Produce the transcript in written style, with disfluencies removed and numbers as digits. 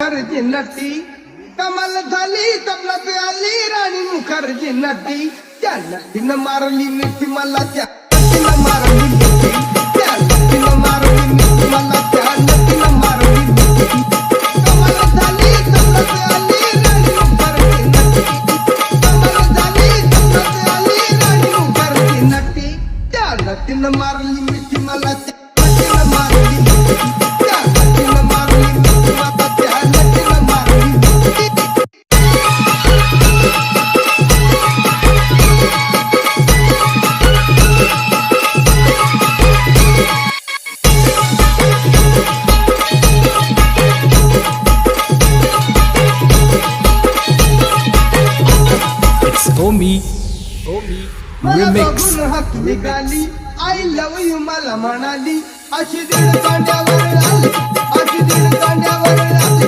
मुखर्जी नटी कमाल झाली तबलात आली राणी मुखर्जी नटी त्या नटीनं मारली मिठी मला त्या नटीनं मारली मिठी त्या नटीनं मारली मिठी मला त्या नटीनं मारली मिठी कमाल झाली तबलात आली राणी मुखर्जी नटी कमाल झाली तबलात आली राणी मुखर्जी नटी त्या नटीनं मारली मिठी मला त्या नटीनं मारली मिठी त्या नटीनं मारली मिठी मला त्या नटीनं मारली मिठी Homie मला Remix. बघून हात निघाली आय लव यू मला म्हणाली अशी दीड कांड्यावर आली अशी दीड कांड्यावर आली